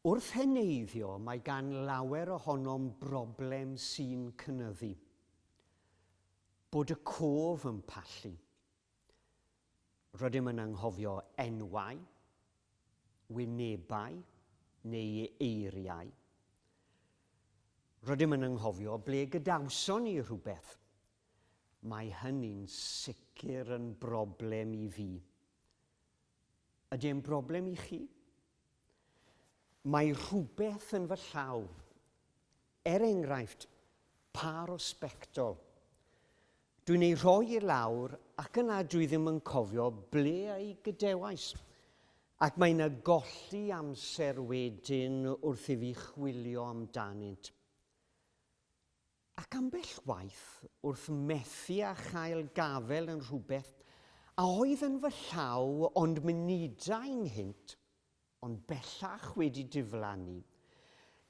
Wrth heneiddio, mae gan lawer ohonom broblem sy'n cynyddu. Bod y cof yn pallu. Rydym yn anghofio enwau, wynebau neu eiriau. Rydym yn anghofio ble gydawson ni rhywbeth. Mae hynny'n sicr yn broblem i fi. Ydy'n broblem i chi? Mae rhywbeth yn fy llaw. Enghraifft, par o sbectol. Dwi'n ei rhoi i lawr ac yna dwi ddim yn cofio ble ei gydewais. Ac mae'n agolli amser wedyn wrth i fi chwilio amdanynt. Ac ambell waith wrth methu a chael gafel yn rhywbeth a oedd yn fy llaw ond munudau'n hynt, ond bellach wedi diflannu,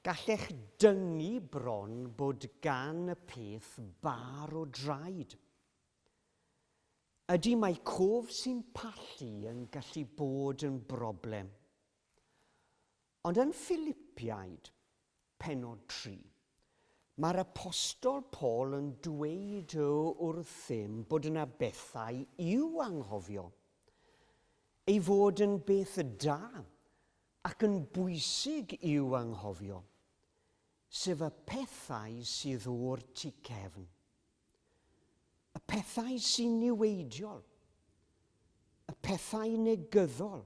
gallech dyngu bron bod gan y peth bar o draed. Ydy mae cof sy'n pallu yn gallu bod yn broblem. Ond yn Filipiaid, pennod 3, mae'r apostol Paul yn dweud wrthym bod yna bethau i'w anghofio, ei fod yn beth da ac yn bwysig i'w anghofio, sef y pethau sydd o'r tu cefn. Y pethau sy'n niweidiol, y pethau negyddol,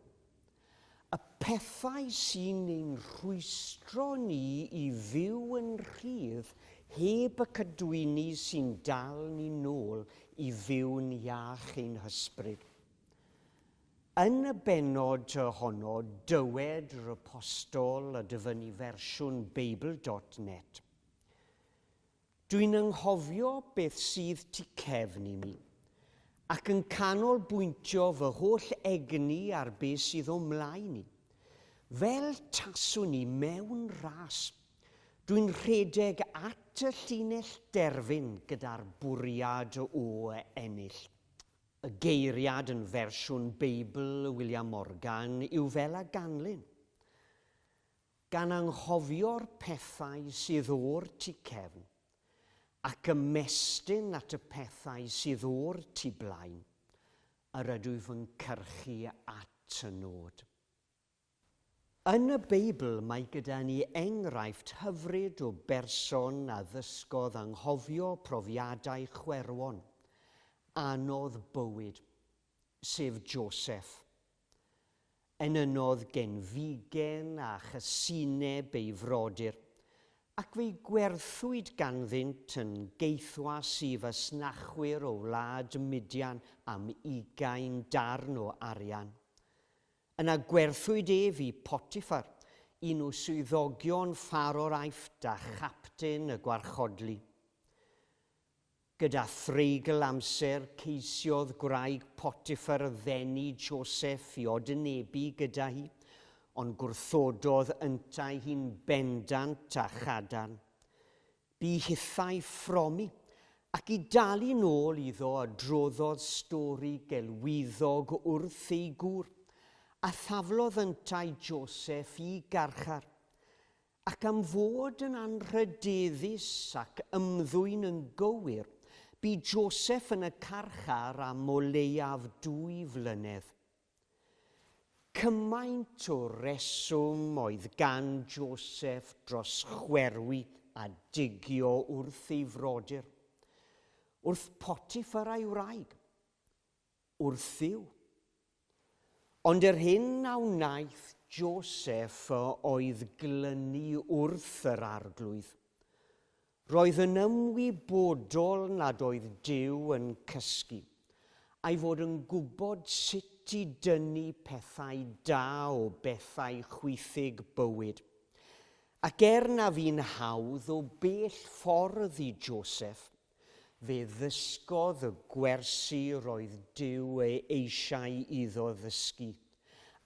y pethau sy'n ein rhwystro ni i fyw yn rhydd heb y cadwyni sy'n dal ni nôl i fyw'n iach ein hysbryd. Yn y bennod honno, dywed yr apostol a dyfynnu fersiwn Beibl.net. Dwi'n anghofio beth sydd tu cefn i mi, ac yn canolbwyntio fy holl egni ar beth sydd o mlaen i. Fel taswn ni mewn ras, dwi'n rhedeg at y llinell derfyn gyda'r bwriad o ennill. Y geiriad yn fersiwn Beibl William Morgan yw fel a ganlyn. Gan anghofio'r pethau sydd o'r tu cefn, ac ymestyn at y pethau sydd o'r tu blaen, yr ydw fy'n cyrchu at y nod. Yn y Beibl mae gyda ni enghraifft hyfryd o berson a ddysgodd anghofio profiadau chwerwon, anodd bywyd, sef Joseph. Enynodd genfigen a chysineb ei frodyr, ac fe'i gwerthwyd ganddynt yn geithwas i fysnachwyr o wlad Midian am 20 darn o arian. Yna gwerthwyd ef i Potiffar, un o swyddogion Pharao'r Aifft a chapten y gwarchodlu. Gyda threigl amser ceisiodd gwraig Potiffar ddenu Joseph i odynebu gyda hi, ond gwrthododd yntai hi'n bendant a chadarn. Bu hithau ffromi, ac i dalu nôl iddo a droddodd stori gelwyddog wrth ei gŵr, a thaflodd yntai Joseph i garchar, ac am fod yn anrhydeddus ac ymddwyn yn gywir, bu Joseph yn y carchar am o leiaf 2 flynedd. Cymaint o reswm oedd gan Joseph dros chwerwi a digio wrth ei frodyr, wrth Potiffar a'i wraig, wrth Dduw. Ond yr hyn a wnaeth Joseph oedd glynu wrth yr arglwydd. Roedd yn ymwybodol nad oedd Duw yn cysgu, a'i fod yn gwybod sut i dynnu pethau da o bethau chwithig bywyd. Ac na fi'n hawdd o bell ffordd i Joseph, fe ddysgodd y gwersi roedd Duw eisiau iddo ddysgu.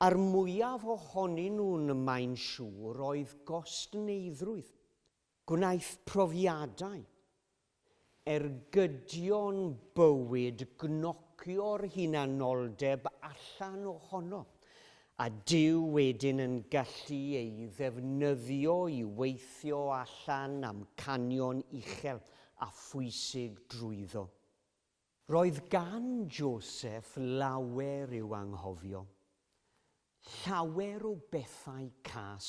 A'r mwyaf ohonyn nhw'n mae'n siŵr oedd gostneuddrwydd, gwnaeth profiadau, ergydion bywyd gnocio'r hunanoldeb allan ohono, a Duw wedyn yn gallu ei ddefnyddio i weithio allan amcanion uchel a phwysig drwyddo. Roedd gan Joseph lawer i'w anghofio, llawer o bethau cas,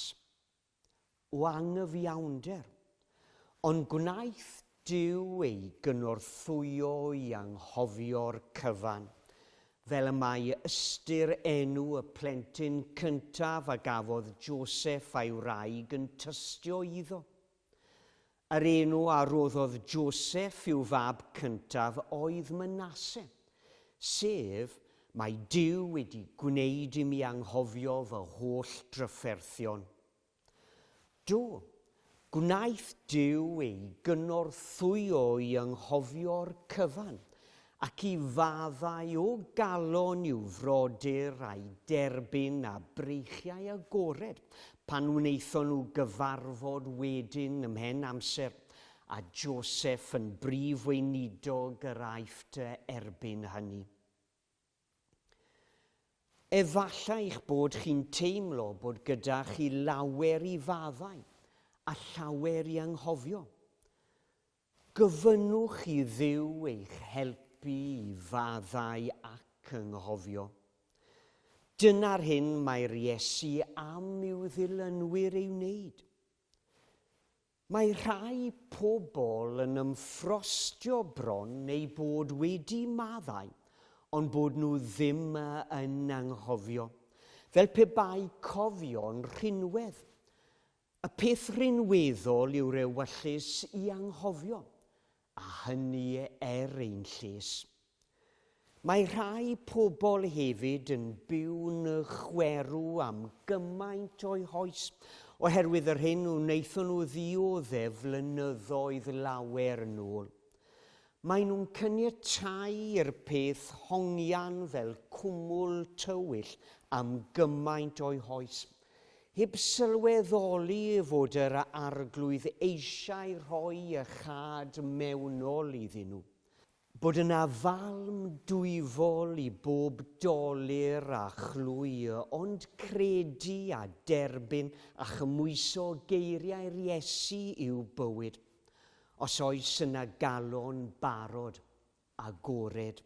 o angyfiawnder, ond gwnaeth Duw ei gynorthwyo i anghofio'r cyfan, fel y mae ystyr enw y plentyn cyntaf a gafodd Joseph a'i wraig yn tystio iddo. Yr enw a roddodd Joseph i'w fab cyntaf oedd Manasse, sef mae Duw wedi gwneud i mi anghofio fy holl drafferthion. Do, gwnaeth Duw ei gynorthwyo i anghofio'r cyfan ac i faddau o galon i'w frodyr a'i derbyn a breichiau agored pan wnaethon nhw gyfarfod wedyn ymhen amser a Joseph yn brif weinidog yr Aifft erbyn hynny. Efallai'ch bod chi'n teimlo bod gyda chi lawer i faddau a llawer i anghofio. Gyfynnwch i Dduw eich helpu i faddau ac anghofio. Dyna'r hyn mae'r Iesu am i'w ddilynwyr ei wneud. Mae rhai pobl yn ymffrostio bron neu bod wedi maddau, ond bod nhw ddim yn anghofio, fel pe bai cofio'n rhinwedd. Y peth rhinweddol yw'r ewyllys i anghofio, a hynny ein lles. Mae rhai pobl hefyd yn byw'n chwerw am gymaint o'i hoes, oherwydd yr hyn wnaethon nhw ddioddef flynyddoedd lawer yn ôl. Maen nhw'n caniatáu i'r peth hongian fel cwmwl tywyll am gymaint o'i hoes, heb sylweddoli fod yr arglwydd eisiau rhoi y chad mewnol iddyn nhw. Bod yna falm dwyfol i bob dolir a chlwy, ond credu a derbyn a chymwyso geiriau'r Iesu i'w bywyd, os oes yna galon barod a gored.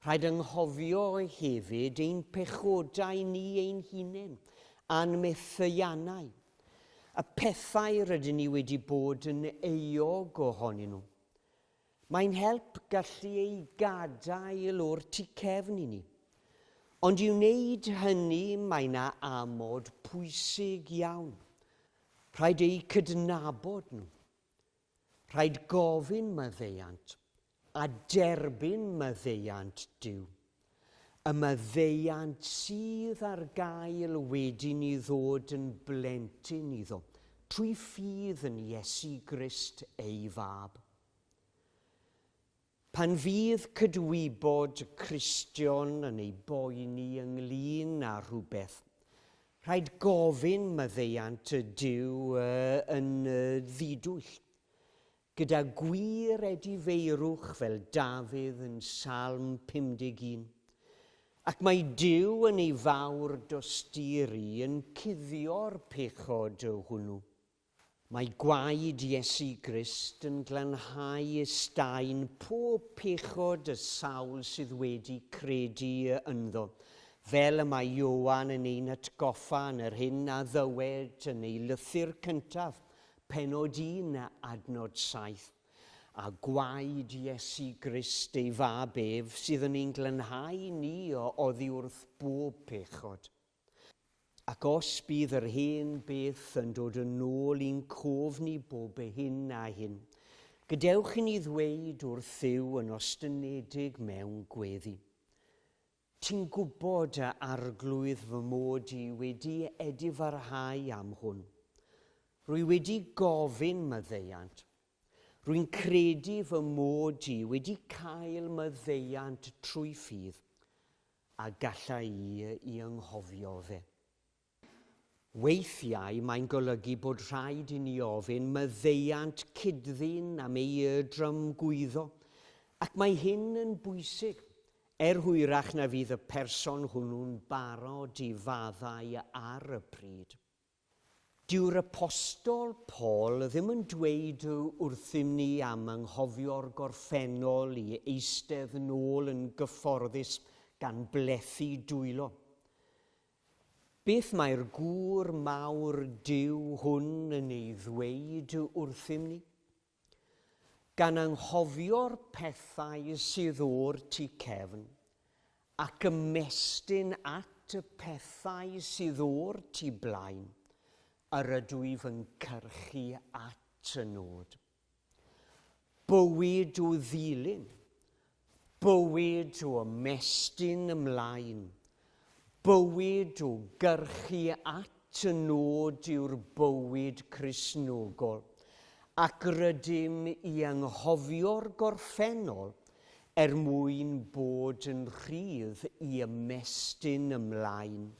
Rhaid anghofio hefyd ein pechodau ni ein hunain a'n methiannau, y pethau rydyn ni wedi bod yn euog ohonyn nhw. Mae'n help gallu ei gadael o'r tu cefn i ni. Ond i wneud hynny mae yna amod pwysig iawn. Rhaid ei cydnabod nhw. Rhaid gofyn maddeuant a derbyn maddeuant Duw. Y maddeuant sydd ar gael wedyn i ddod yn blentyn iddo, trwy ffydd yn Iesu Grist ei fab. Pan fydd cydwybod y Cristion yn ei boeni ynglyn â rhywbeth, rhaid gofyn maddeuant y Duw yn ddidwyll, gyda gwir edifeirwch fel Dafydd yn Salm 51, ac mae Duw yn ei fawr dosturi yn cuddio'r pechod hwnnw. Mae gwaed Iesu Grist yn glanhau ystau'n pob pechod y sawl sydd wedi credu ynddo, fel y mae Ioan yn ein atgoffa yn yr hyn a ddywed yn ei lythyr cyntaf, pennod 1 adnod 7, a gwaed Iesu Grist ei fab ef sydd yn ein glanhau ni oddi wrth bob pechod. Ac os bydd yr hen beth yn dod yn ôl i'n cofni bob hyn a hyn, gadewch i ni ddweud wrth Dduw yn ostynedig mewn gweddi. Ti'n gwybod y arglwydd fy mod i wedi edifarhau am hwn. Rwy wedi gofyn maddeuant. Rwy'n credu fy mod i wedi cael maddeuant trwy ffydd, a gallai i anghofio fe. Weithiau mae'n golygu bod rhaid i ni ofyn maddeuant cydddyn am ei drymgwyddo, ac mae hyn yn bwysig hwyrach na fydd y person hwnnw'n barod i faddau ar y pryd. Dyw'r apostol Paul ddim yn dweud wrthym ni am anghofio'r gorffennol i eistedd yn ôl yn gyfforddus gan blethu dwylo. Beth mae'r gŵr mawr Duw hwn yn ei ddweud wrthym ni? Gan anghofio'r pethau sydd o'r tu cefn, ac ymestyn at y pethau sydd o'r tu blaen, yr ydw i fy'n cyrchu at y nod. Bywyd o ddilyn, bywyd o ymestyn ymlaen, bywyd o gyrchu at y nod yw'r bywyd Cristnogol, ac rydym i anghofio'r gorffennol mwyn bod yn rhydd i ymestyn ymlaen.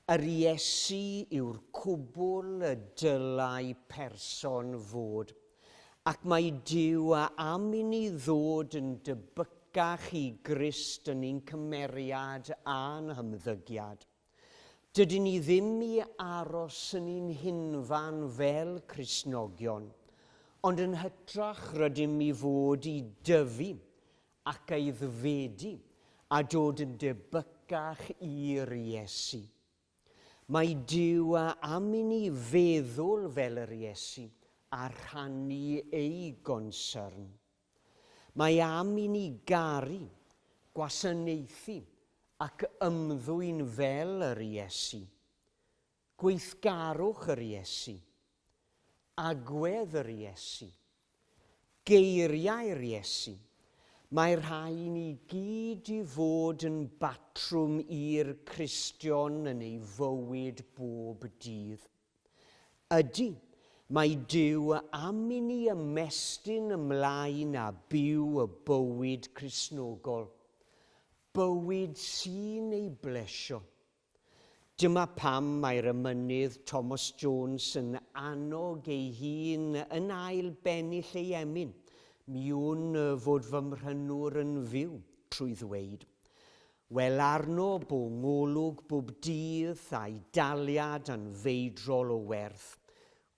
Yr Iesu yw'r cwbl y dylai person fod, ac mae Duw am i ni ddod yn debycach i Grist yn ein cymeriad a'n hymddygiad. Dydyn ni ddim i aros yn ein hunfan fel Cristnogion, ond yn hytrach rydym i fod i dyfu ac eiddfedu a dod yn debycach i'r Iesu. Mae Duw am i ni feddwl fel yr Iesu a rhannu ei gonsern. Mae am i ni garu, gwasanaethu ac ymddwyn fel yr Iesu. Gweithgarwch yr Iesu, agwedd yr Iesu, geiriau'r Iesu. Mae rhaid ni gyd i fod yn batrwm i'r Cristion yn ei fywyd bob dydd. Ydy, mae Duw am i ni ymestyn ymlaen a byw y bywyd Cristnogol, bywyd sy'n ei blesio. Dyma pam mae'r emynydd Thomas Jones yn annog ei hun yn ail bennill ei emyn, miwn fod fy mhrynwr yn fyw, trwy ddweud. Wel arno bo ngolwg bob dydd a'i daliad yn feidrol o werth.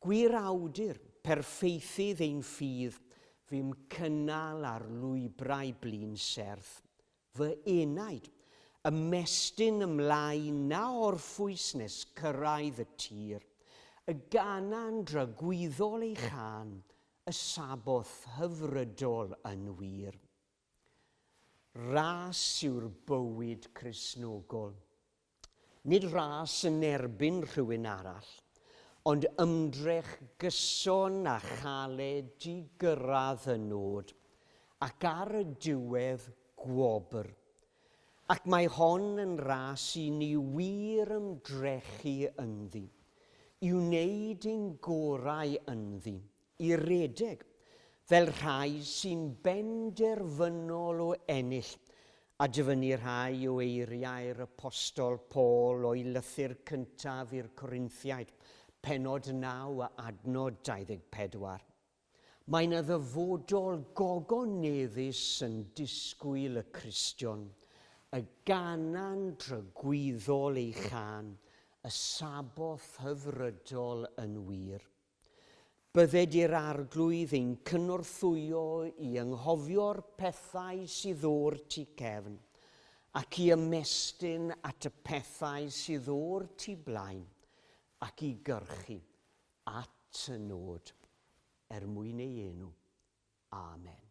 Gwir awdur, perffeithydd ein ffydd, fym cynnal ar lwybrau blin serth. Fy enaid, ymestyn ymlaen na orffwys nes cyrraedd y tir, y ganan dragwyddol ei chan, y saboth hyfrydol yn wir. Ras yw'r bywyd Cristnogol. Nid ras yn erbyn rhywun arall, ond ymdrech gyson a chaled i gyrraedd y nod, ac ar y diwedd gwobr. Ac mae hon yn ras i ni wir ymdrechu ynddi, i wneud ein gorau ynddi, i redeg, fel rhai sy'n benderfynol o ennill, a dyfynnu rhai o eiriau'r apostol Paul o'i lythyr cyntaf i'r Corinthiaid, pennod 9 a adnod 24. Mae'n ddyfodol gogoneddus yn disgwyl y Cristion, y ganan dragwyddol ei chan, y saboth hyfrydol yn wir. Bydded i'r arglwydd ein cynorthwyo i anghofio'r pethau sydd o'r tu cefn, ac i ymestyn at y pethau sydd o'r tu blaen, ac i gyrchu at y nod mwyn ei enw. Amen.